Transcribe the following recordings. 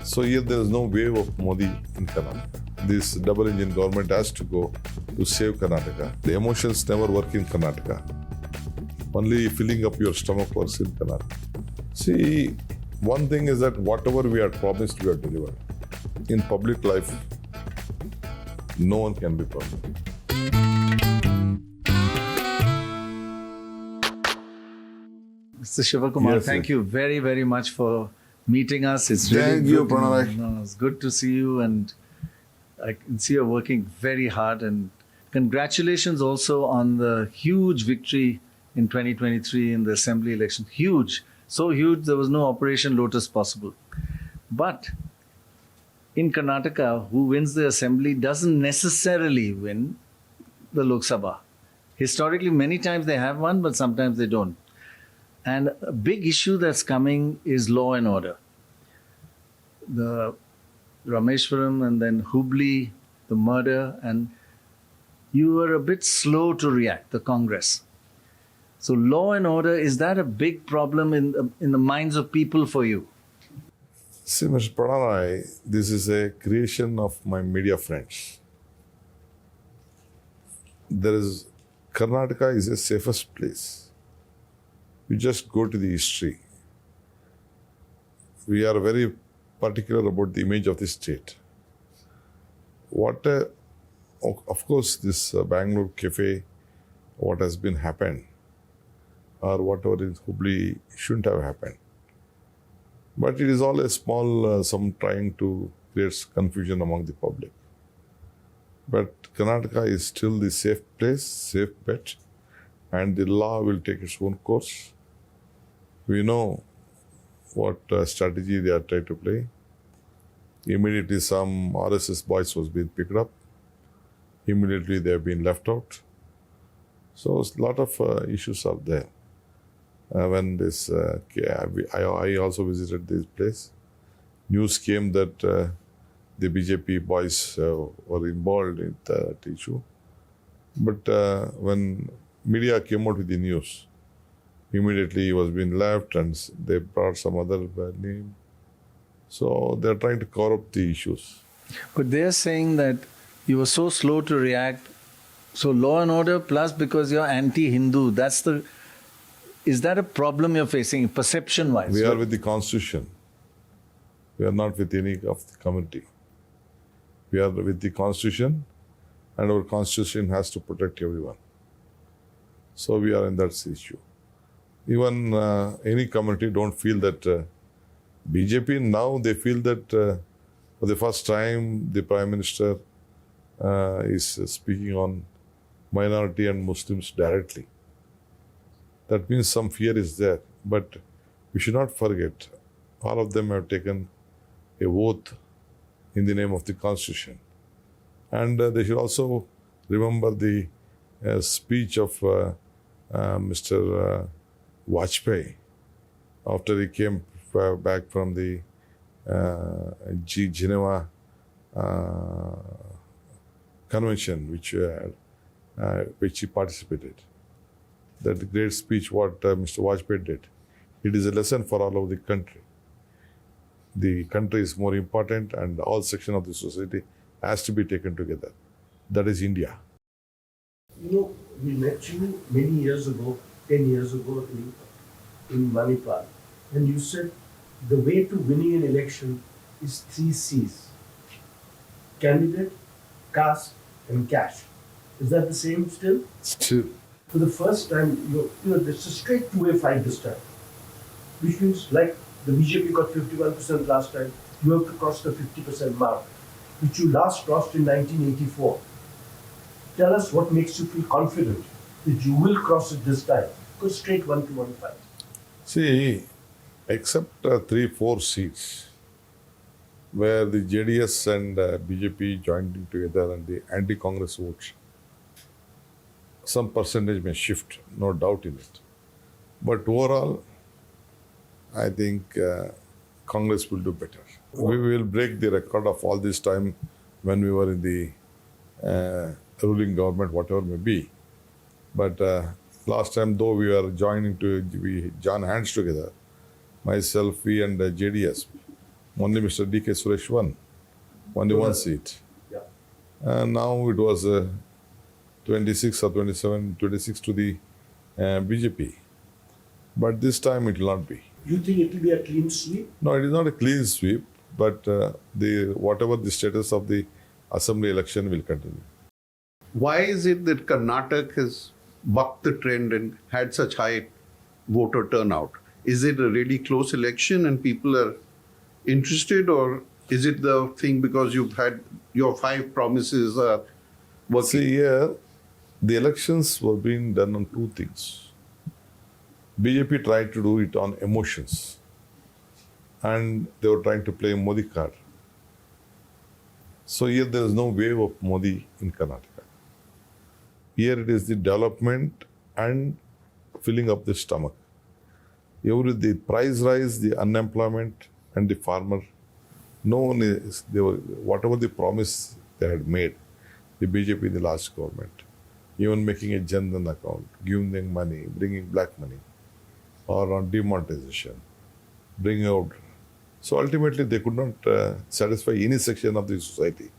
So here there is no wave of Modi in Karnataka. This double engine government has to go to save Karnataka. The emotions never work in Karnataka. Only filling up your stomach works in Karnataka. See, one thing is that whatever we had promised, we have delivered. In public life, no one can be perfect. Mr. Shivakumar, Yes, thank yes. you very, very much for meeting us. It's really Thank you, good. Prannoy. No, it's good to see you, and I can see you're working very hard. And congratulations also on the huge victory in 2023 in the assembly election. Huge, so huge there was no Operation Lotus possible. But in Karnataka, who wins the assembly doesn't necessarily win the Lok Sabha. Historically, many times they have won, but sometimes they don't. And a big issue that's coming is law and order. The Rameshwaram and then Hubli, the murder, and you were a bit slow to react, the Congress. So law and order, is that a big problem in the minds of people for you? See, Mr. Prannoy, this is a creation of my media friends. Karnataka is the safest place. You just go to the history. We are very particular about the image of the state. Of course, this Bangalore cafe, what has been happened, or whatever in Hubli shouldn't have happened. But it is all a small, some trying to create confusion among the public. But Karnataka is still the safe place, safe bet, and the law will take its own course. We know what strategy they are trying to play. Immediately some RSS boys was being picked up. Immediately they have been left out. So a lot of issues are there. When this, I also visited this place. News came that the BJP boys were involved in that issue. But when media came out with the news, immediately he was being left and they brought some other name. So they're trying to cover up the issues. But they're saying that you were so slow to react. So law and order plus because you're anti-Hindu, is that a problem you're facing perception-wise? We are with the Constitution. We are not with any of the community. We are with the Constitution, and our Constitution has to protect everyone. So we are in that issue. Even any community don't feel that BJP now, they feel that for the first time the Prime Minister is speaking on minority and Muslims directly. That means some fear is there. But we should not forget, all of them have taken a oath in the name of the Constitution. And they should also remember the speech of Mr. Bajpai after he came back from the Geneva convention, which he participated. That great speech what Mr. Bajpai did. It is a lesson for all over the country. The country is more important and all sections of the society has to be taken together. That is India. You know, we met you many years ago, 10 years ago in Manipal, and you said the way to winning an election is 3 C's: candidate, caste, and cash. Is that the same still? Still, For the first time, there's a straight two-way fight this time. Which means, like the BJP got 51% last time, you have to cross the 50% mark, which you last crossed in 1984. Tell us what makes you feel confident that you will cross it this time. Go straight 1-1 fight. see, except 3-4 seats where the JDS and BJP joined together and the anti-Congress votes, some percentage may shift, no doubt in it. But overall, I think Congress will do better. We will break the record of all this time when we were in the ruling government, whatever may be. But last time, though we were we joined hands together, myself, we and JDS, Only Mr. D.K. Suresh won. Only one seat. Yeah. And now it was 26 or 27, 26 to the BJP. But this time it will not be. You think it will be a clean sweep? No, it is not a clean sweep, but whatever the status of the assembly election will continue. Why is it that Karnataka has bucked the trend and had such high voter turnout? Is it a really close election and people are interested, or is it the thing because you've had your 5 promises are working? See here, the elections were being done on 2 things. BJP tried to do it on emotions, and they were trying to play Modi card. So here there is no wave of Modi in Karnataka. Here it is the development and filling up the stomach. The price rise, the unemployment, and the farmer. No one is, whatever the promise they had made, the BJP in the last government, even making a Jan Dhan account, giving them money, bringing black money, or on demonetization, bringing out. So ultimately they could not satisfy any section of the society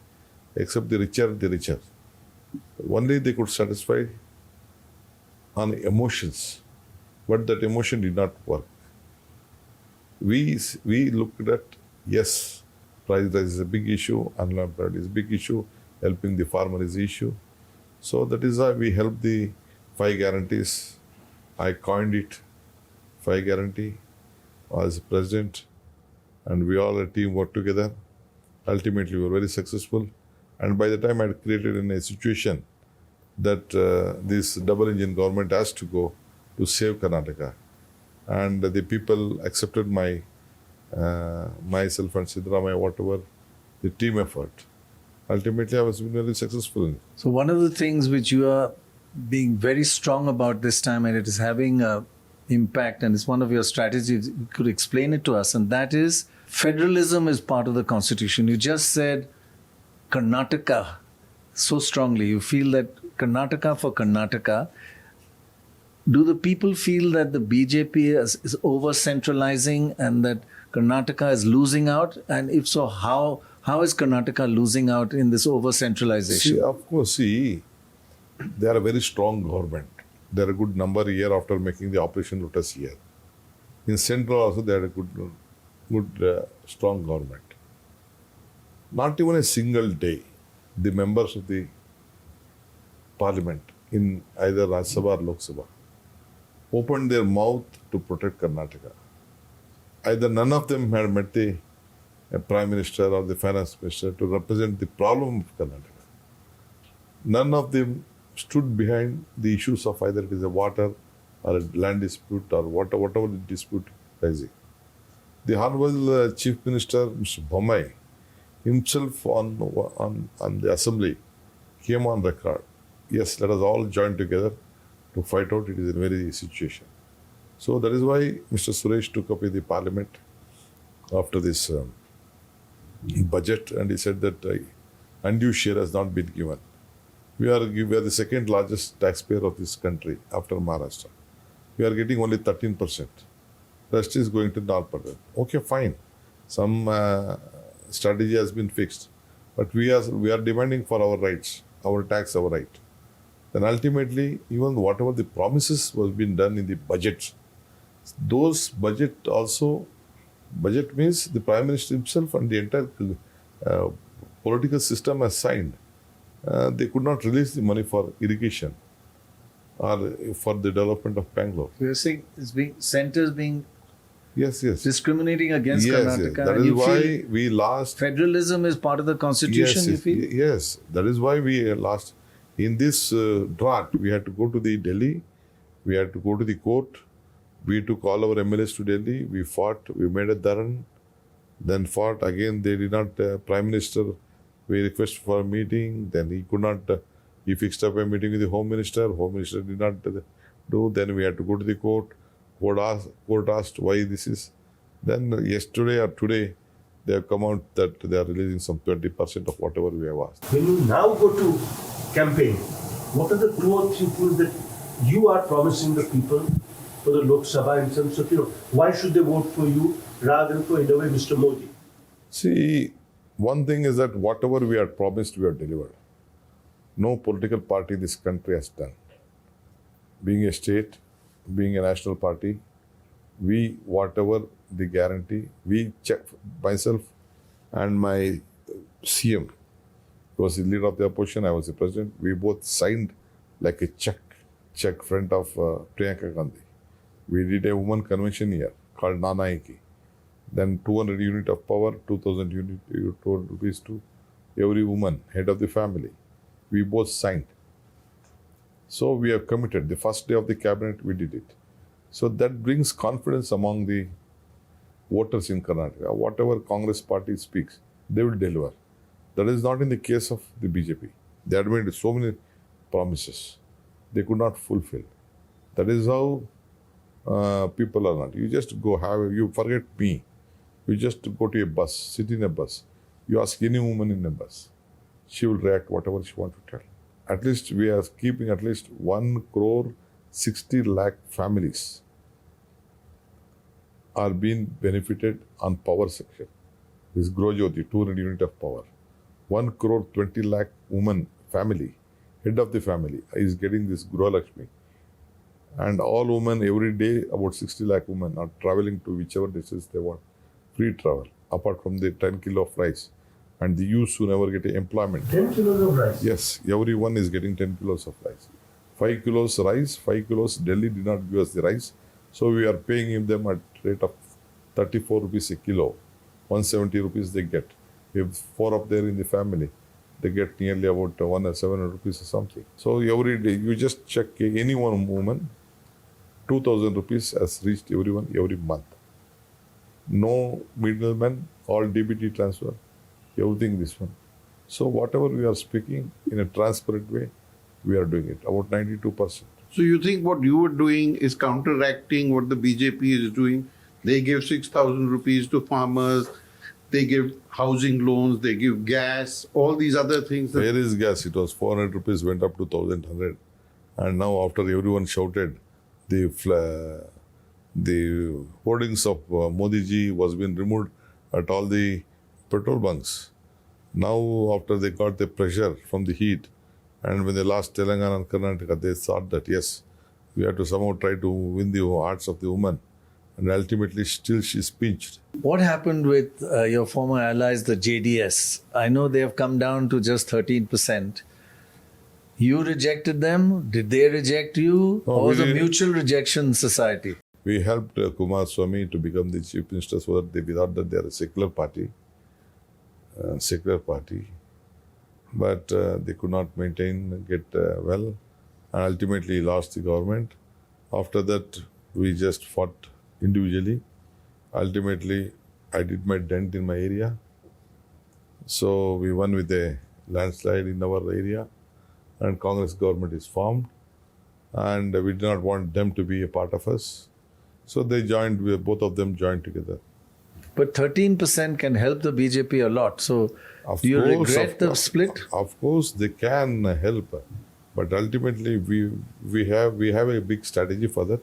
except the richer. Only they could satisfy on emotions, but that emotion did not work. We looked at, yes, price rise is a big issue, unemployment is a big issue, helping the farmer is the issue. So that is why we helped the 5 guarantees. I coined it, 5 guarantee, as president, and we all a team worked together. Ultimately, we were very successful. And by the time I had created in a situation that this double engine government has to go to save Karnataka, and the people accepted my myself and Siddaramaiah, whatever, the team effort. Ultimately, I was very successful in it. So one of the things which you are being very strong about this time, and it is having a impact, and it's one of your strategies, you could explain it to us, and that is federalism is part of the constitution. You just said Karnataka so strongly. You feel that Karnataka for Karnataka. Do the people feel that the BJP is over-centralizing and that Karnataka is losing out? And if so, how is Karnataka losing out in this over-centralization? See, of course, they are a very strong government. They are a good number year after making the Operation Lotus here. In Central also, they are a good strong government. Not even a single day, the members of the parliament in either Rajya Sabha or Lok Sabha opened their mouth to protect Karnataka. Either none of them had met the Prime Minister or the Finance Minister to represent the problem of Karnataka. None of them stood behind the issues of either it is a water or a land dispute or whatever the dispute rising. The Honorable Chief Minister, Mr. Bajpai, himself on the assembly came on record. Yes, let us all join together to fight out. It is a very situation. So that is why Mr. Suresh took up with the parliament after this budget, and he said that undue share has not been given. We are the second largest taxpayer of this country after Maharashtra. We are getting only 13%. Rest is going to 9%. Okay, fine. Some strategy has been fixed, but we are demanding for our rights, our tax, our right. Then ultimately, even whatever the promises was being done in the budget, those budget means the Prime Minister himself and the entire political system has signed. They could not release the money for irrigation or for the development of Bangalore. You're saying centers being Yes. discriminating against Yes. Karnataka. That and is you why feel we lost. federalism is part of the constitution, you feel? Yes, that is why we lost. In this drought, we had to go to the Delhi, we had to go to the court, we took all our MLAs to Delhi, we fought, we made a dharan, then fought again. They did not, Prime Minister, we requested for a meeting, then he could not, he fixed up a meeting with the Home Minister did not do, then we had to go to the court, court asked why this is. Then yesterday or today, they have come out that they are releasing some 20% of whatever we have asked. When you now go to campaign, what are the 2 or 3 things that you are promising the people for the Lok Sabha in terms of, why should they vote for you rather than for, in a way, Mr. Modi? See, one thing is that whatever we had promised, we have delivered. No political party in this country has done. Being a state, being a national party, we, whatever the guarantee, we check myself and my CM, who was the leader of the opposition, I was the president, we both signed like a check front of Priyanka Gandhi. We did a women convention here called Nanaiki. Then 200 unit of power, 2000 unit rupees to every woman, head of the family. We both signed. So we have committed. The first day of the cabinet, we did it. So that brings confidence among the voters in Karnataka. Whatever Congress party speaks, they will deliver. That is not in the case of the BJP. They had made so many promises. They could not fulfill. That is how people are not. You just you forget me. You just go to a bus, sit in a bus. You ask any woman in a bus. She will react whatever she wants to tell. At least we are keeping at least 1 crore 60 lakh families are being benefited on power section. This Grojyoti, 200 unit of power. 1 crore 20 lakh woman family, head of the family, is getting this Gro Lakshmi. And all women every day, about 60 lakh women are traveling to whichever distance they want. Free travel, apart from the 10 kilo of rice. And the youth who never get employment. 10 kilos of rice? Yes, everyone is getting 10 kilos of rice. 5 kilos rice, 5 kilos, Delhi did not give us the rice. So we are paying them at rate of 34 rupees a kilo. 170 rupees they get. If 4 of them in the family, they get nearly about 700 rupees or something. So every day, you just check any one woman, 2000 rupees has reached everyone every month. No middleman, all DBT transfer, everything this one. So whatever we are speaking in a transparent way, we are doing it, about 92%. So you think what you were doing is counteracting what the BJP is doing? They give 6,000 rupees to farmers, they give housing loans, they give gas, all these other things. Where is gas? It was 400 rupees, went up to 1,100. And now after everyone shouted, the hoardings of Modi ji was being removed at all the petrol bunks. Now after they got the pressure from the heat, and when they lost Telangana and Karnataka, they thought that yes, we have to somehow try to win the hearts of the woman. And ultimately still she's pinched. What happened with your former allies, the JDS? I know they have come down to just 13%. You rejected them? Did they reject you? No, or was we a didn't. mutual rejection society? We helped Kumar Swamy to become the chief minister so that we thought that they are a secular party. But they could not get well, and ultimately lost the government. After that, we just fought individually. Ultimately, I did my dent in my area. So we won with a landslide in our area, and Congress government is formed. And we did not want them to be a part of us. So they joined, both of them joined together. But 13% can help the BJP a lot. So do you regret the split? Of course, they can help. But ultimately, we have a big strategy for that.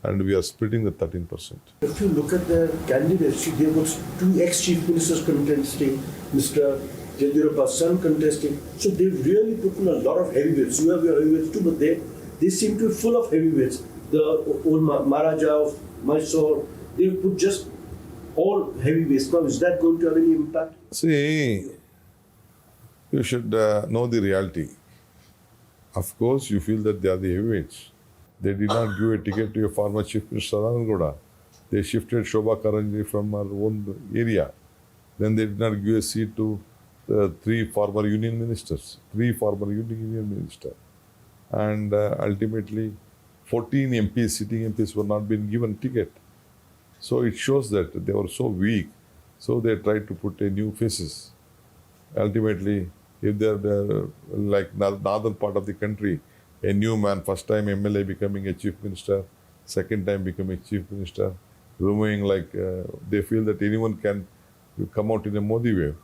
And we are splitting the 13%. If you look at the candidates, there was 2 ex-chief ministers contesting, Mr. Yediyurappa's son contesting. So they've really put in a lot of heavyweights. You have your heavyweights too, but they seem to be full of heavyweights. The old Maharaja of Mysore, they put just all heavyweights. Now, is that going to have any impact? See, you should know the reality. Of course, you feel that they are the heavyweights. They did not give a ticket to a former Chief Minister Anangoda. They shifted Shobha Karanji from our own area. Then they did not give a seat to 3 former union ministers. And ultimately, 14 MPs, sitting MPs were not being given ticket. So it shows that they were so weak. So they tried to put a new faces. Ultimately, if they're like northern part of the country, a new man, first time MLA becoming a chief minister, second time becoming chief minister, removing they feel that anyone can come out in a Modi wave.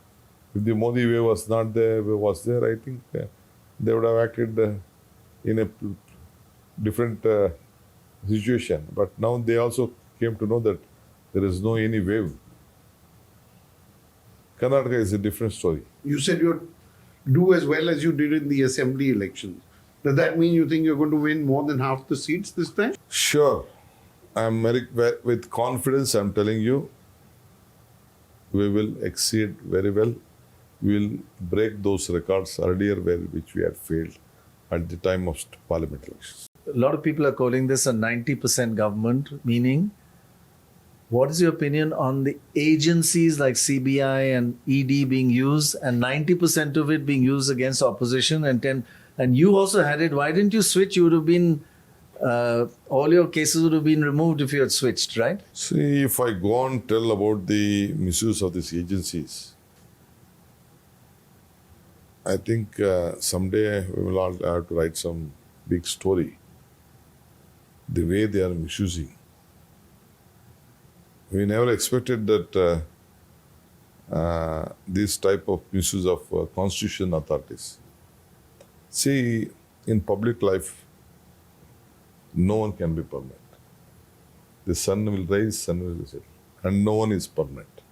If the Modi wave was not there, I think they would have acted in a different situation. But now they also came to know that there is no any wave. Karnataka is a different story. You said you'd do as well as you did in the assembly elections. Does that mean you think you're going to win more than half the seats this time? Sure, with confidence, I'm telling you, we will exceed very well. We will break those records earlier which we had failed at the time of parliament elections. A lot of people are calling this a 90% government, meaning what is your opinion on the agencies like CBI and ED being used and 90% of it being used against opposition and you also had it. Why didn't you switch? You would have been, all your cases would have been removed if you had switched, right? See, if I go on tell about the misuse of these agencies, I think someday we will all have to write some big story. The way they are misusing. We never expected that this type of misuse of constitution authorities. See, in public life, no one can be permanent. The sun will rise, sun will set, and no one is permanent.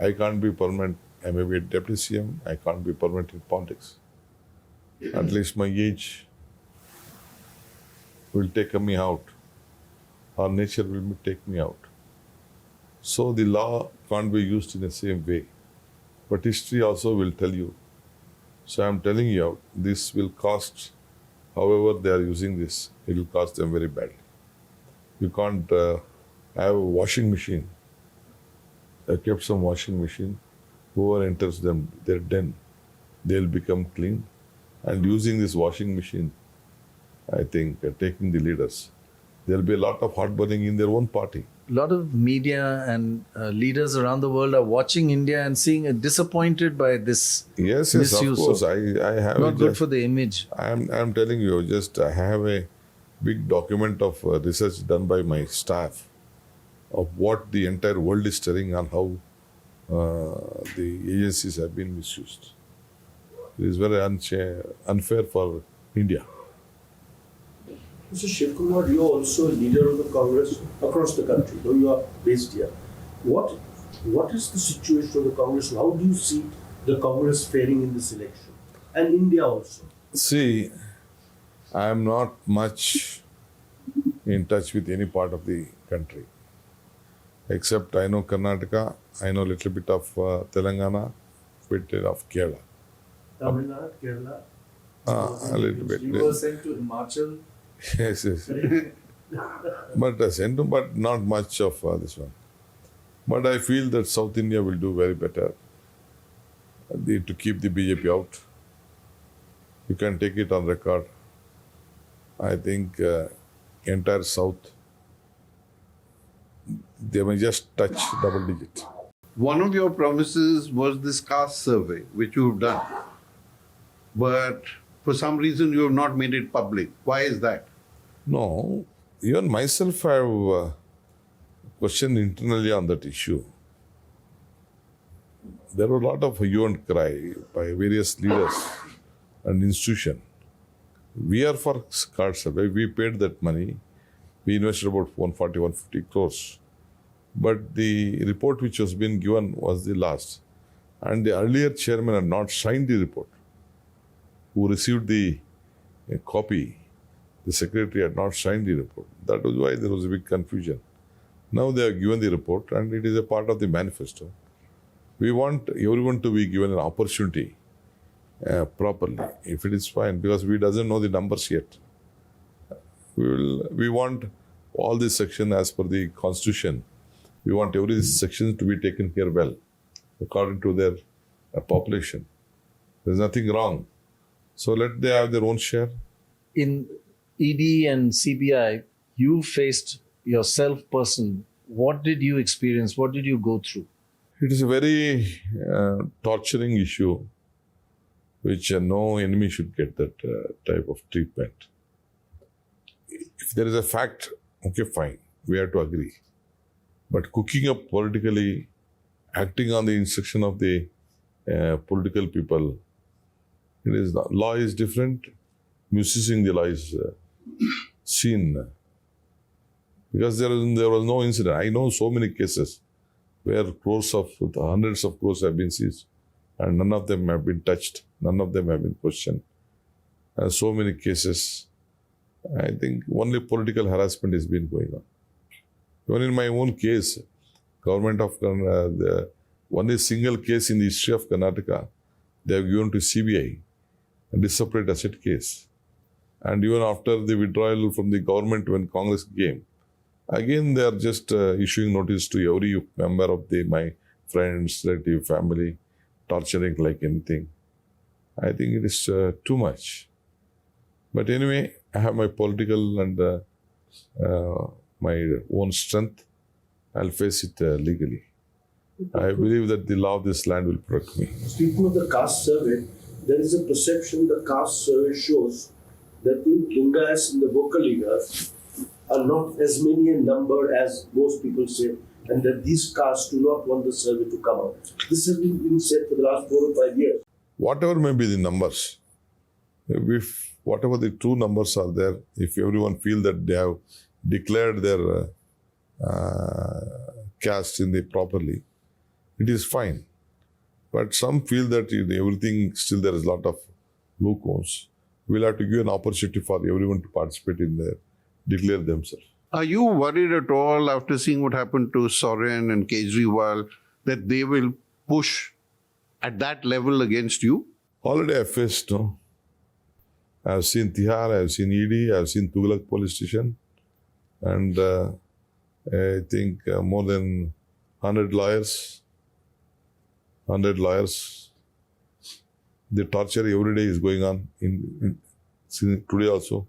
I can't be permanent. I may be a deputy CM. I can't be permanent in politics. At least my age will take me out. Or nature will take me out. So the law can't be used in the same way. But history also will tell you. So I'm telling you, this will cost, however they are using this, it will cost them very badly. You can't have a washing machine. I kept some washing machine. Whoever enters them, their den, they'll become clean. And using this washing machine, I think, taking the leaders, there'll be a lot of hot burning in their own party. A lot of media and leaders around the world are watching India and seeing disappointed by this Yes, misuse. of course. So I have not good for the image. I'm telling you, I have a big document of research done by my staff of what the entire world is telling on how the agencies have been misused. It is very unfair for India. Mr. Shivakumar, you are also a leader of the Congress across the country, though you are based here. What is the situation of the Congress? How do you see the Congress faring in this election? And India also? See, I am not much in touch with any part of the country. Except I know Karnataka, I know a little bit of Telangana, bit of Kerala. Tamil Nadu, Kerala? A little bit. You were sent to Himachal. Yes. But not much of this one. But I feel that South India will do very better to keep the BJP out. You can take it on record. I think entire South, they may just touch double digit. One of your promises was this caste survey, which you've done. But for some reason, you have not made it public. Why is that? No, even myself I have questioned internally on that issue. There were a lot of hue and cry by various leaders and institutions. We are for caste survey. We paid that money. We invested about 140, 150 crores. But the report which was being given was the last. And the earlier chairman had not signed the report. Who received the copy, the secretary had not signed the report. That was why there was a big confusion. Now they have given the report and it is a part of the manifesto. We want everyone to be given an opportunity properly, if it is fine, because we doesn't know the numbers yet. We want all the section as per the constitution. We want every section to be taken care well, according to their population. There's nothing wrong. So let they have their own share. In ED and CBI, you faced yourself personally. What did you experience? What did you go through? It is a very torturing issue, which no enemy should get that type of treatment. If there is a fact, okay, fine, we have to agree. But cooking up politically, acting on the instruction of the political people, it is law is different. Misusing the law is seen because there was no incident. I know so many cases where hundreds of crores have been seized, and none of them have been touched, none of them have been questioned. So many cases. I think only political harassment has been going on. Even in my own case, government of the only single case in the history of Karnataka, they have given to CBI, a separate asset case. And even after the withdrawal from the government when Congress came, again they are just issuing notice to every member of my friends, relative, family, torturing like anything. I think it is too much. But anyway, I have my political and my own strength. I'll face it legally. I believe that the law of this land will protect me. Speaking of the caste survey, there is a perception the caste survey shows that the Lingas in the Vocaligas are not as many in number as most people say, and that these castes do not want the survey to come out. This has been said for the last 4 or 5 years. Whatever may be the numbers, if whatever the true numbers are there, if everyone feel that they have declared their caste in the properly, it is fine. But some feel that in everything still there is a lot of loopholes. We'll have to give an opportunity for everyone to participate in there, declare themselves. Are you worried at all after seeing what happened to Soren and Kejriwal that they will push at that level against you? Already I faced, no? I have seen Tihar, I have seen ED, I have seen Tughlaq police station, and I think more than 100 lawyers. The torture every day is going on in today also.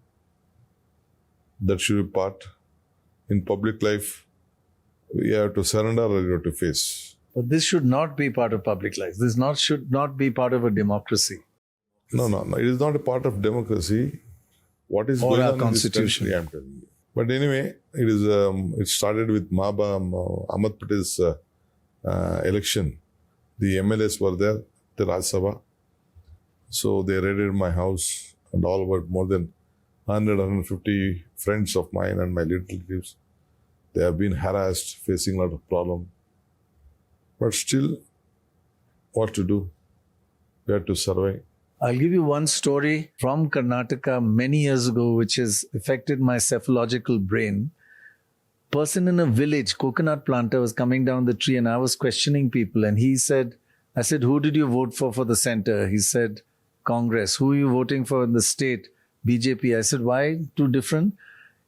That should be part. In public life, we have to surrender or you have to face. But this should not be part of public life. Should not be part of a democracy. No. It is not a part of democracy. What is Or going our on constitution. in this country, I'm telling you. But anyway, it started with Ahmad Patel's election. The MLAs were there, the Rajya Sabha. So they raided my house and all about more than 150 friends of mine and my relatives. They have been harassed, facing a lot of problem. But still, what to do? We have to survive. I'll give you one story from Karnataka many years ago, which has affected my cephalogical brain. Person in a village, coconut planter, was coming down the tree and I was questioning people. And I said, who did you vote for the center? He said, Congress. Who are you voting for in the state? BJP. I said, why two different?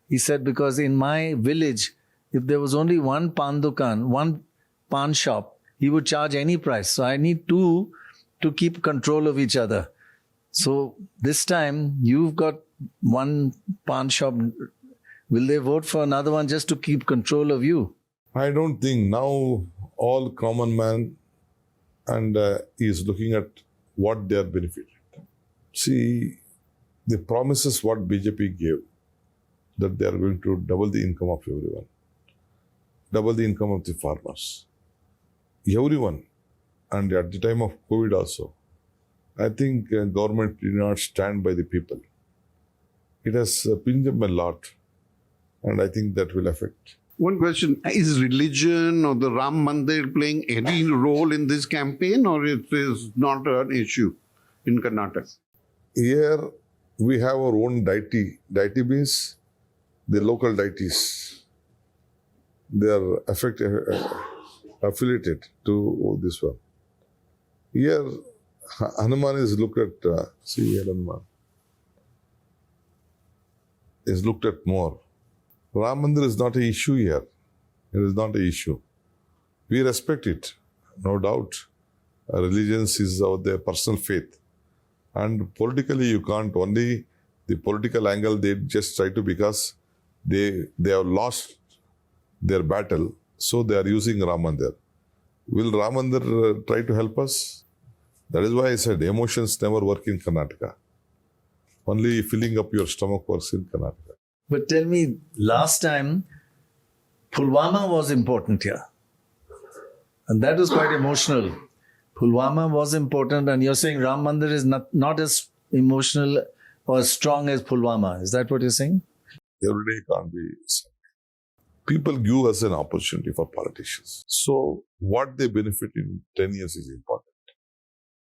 He said, because in my village, if there was only one pan dukan, one pan shop, he would charge any price. So I need two to keep control of each other. So this time you've got one pan shop. Will they vote for another one just to keep control of you? I don't think now all common man and is looking at what they are benefited. See, the promises what BJP gave, that they are going to double the income of everyone, double the income of the farmers, everyone. And at the time of COVID also, I think government did not stand by the people. It has pinned them a lot, and I think that will affect. One question, is religion or the Ram Mandir playing any role in this campaign, or it is not an issue in Karnataka? Here we have our own deity. Deity means the local deities. They are affiliated to this one. Here Hanuman is looked at, see here Hanuman is looked at more. Ram Mandir is not an issue here. It is not an issue. We respect it, no doubt. Religions is their personal faith. And politically you can't, only the political angle they just try to, because they have lost their battle, so they are using Ram Mandir. Will Ram Mandir try to help us? That is why I said emotions never work in Karnataka. Only filling up your stomach works in Karnataka. But tell me, last time, Pulwama was important here. And that was quite emotional. Pulwama was important, and you're saying Ram Mandir is not as emotional or as strong as Pulwama. Is that what you're saying? Every day can't be sad. People give us an opportunity for politicians. So what they benefit in 10 years is important.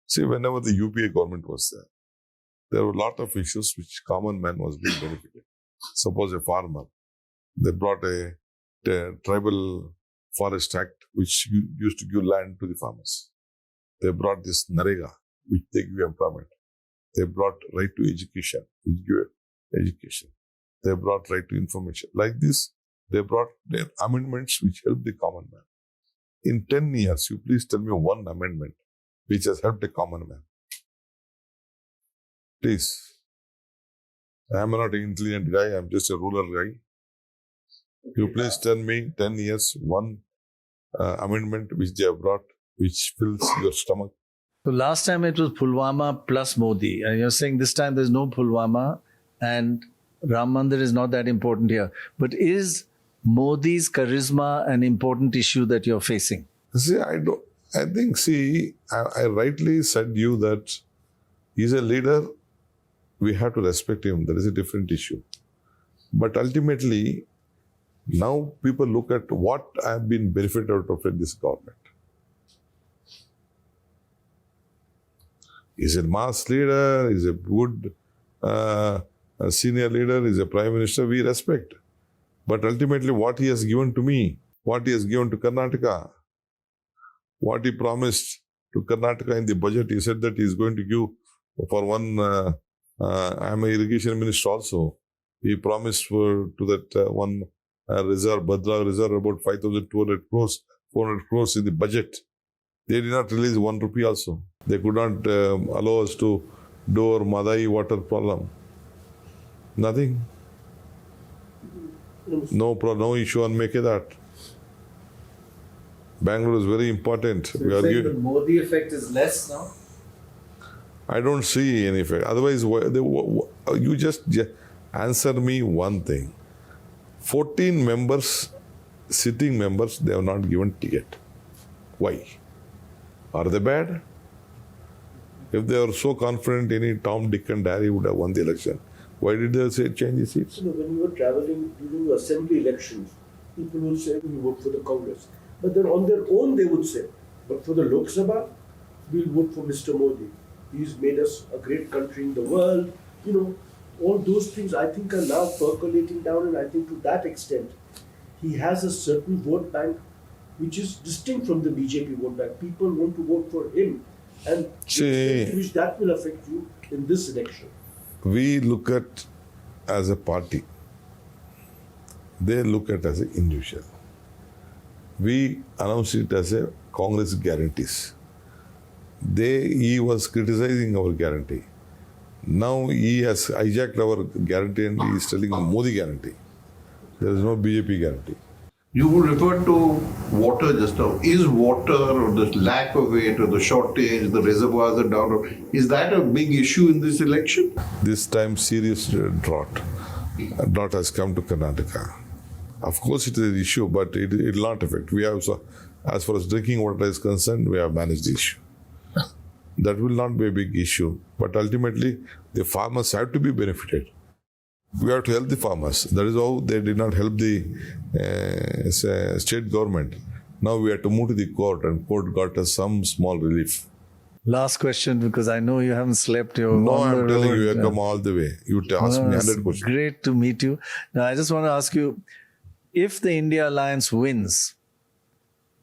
See, whenever the UPA government was there were a lot of issues which common man was being benefited. Suppose a farmer, they brought a tribal forest act which used to give land to the farmers. They brought this Narega, which they give employment. They brought right to education, which give education. They brought right to information. Like this, they brought their amendments which help the common man. In 10 years, you please tell me one amendment which has helped a common man. Please. I am not an intelligent guy, I am just a rural guy. You please tell me 10 years, one amendment which they have brought, which fills your stomach. So last time it was Pulwama plus Modi, and you're saying this time there's no Pulwama and Ram Mandir is not that important here. But is Modi's charisma an important issue that you're facing? See, I rightly said you that he's a leader, we have to respect him. That is a different issue. But ultimately, now people look at what I have been benefited out of this government. He's a mass leader, he's a good a senior leader, he's a prime minister, we respect. But ultimately what he has given to me, what he has given to Karnataka, what he promised to Karnataka in the budget, he said that he is going to give for one, I am an irrigation minister also, he promised to that one reserve, Badla reserve, about 5,200 crores, 400 crores in the budget. They did not release 1 rupee also. They could not allow us to do our Madai water problem. Nothing. No issue on Mekedat. Bangalore is very important. So you're saying the Modi effect is less now? I don't see any effect. Otherwise, you just answer me one thing. 14 members, sitting members, they have not given ticket. Why? Are they bad? If they are so confident any Tom, Dick and Harry would have won the election, why did they say change the seats? You know, when you were traveling during assembly elections, people would say we vote for the Congress. But then on their own they would say, but for the Lok Sabha, we'll vote for Mr. Modi. He's made us a great country in the world. You know, all those things I think are now percolating down, and I think to that extent, he has a certain vote bank which is distinct from the BJP vote bank. People want to vote for him, and which that will affect you in this election. We look at as a party. They look at as an individual. We announce it as a Congress guarantees. He was criticizing our guarantee. Now he has hijacked our guarantee and he is telling Modi guarantee. There is no BJP guarantee. You referred to water just now. Is water or the lack of it or the shortage, the reservoirs are down, is that a big issue in this election? This time serious drought. Drought has come to Karnataka. Of course it is an issue, but it will not affect. We have, as far as drinking water is concerned, we have managed the issue. That will not be a big issue. But ultimately, the farmers have to be benefited. We have to help the farmers. That is how they did not help the state government. Now we have to move to the court, and court got us some small relief. Last question, because I know you haven't slept. No, I'm telling you, you come all the way. You ask me 100 questions. Great to meet you. Now, I just want to ask you, if the India Alliance wins,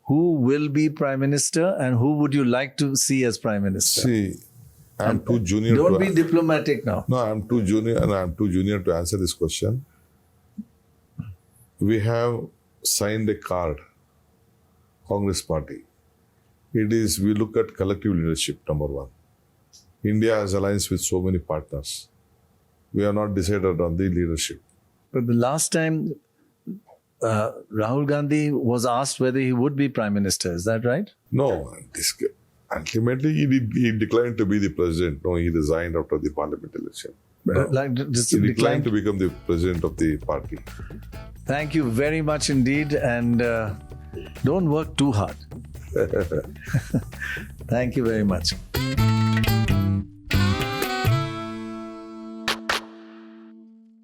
who will be Prime Minister and who would you like to see as Prime Minister? See, I'm too junior. Don't be diplomatic now. No, I'm too junior, and I'm too junior to answer this question. We have signed a card, Congress Party. It is, we look at collective leadership, number one. India has alliance with so many partners. We have not decided on the leadership. But the last time Rahul Gandhi was asked whether he would be Prime Minister, is that right? No, ultimately he declined to be the president. No, he resigned after the parliament election. He declined to become the president of the party. Thank you very much indeed, and don't work too hard. Thank you very much.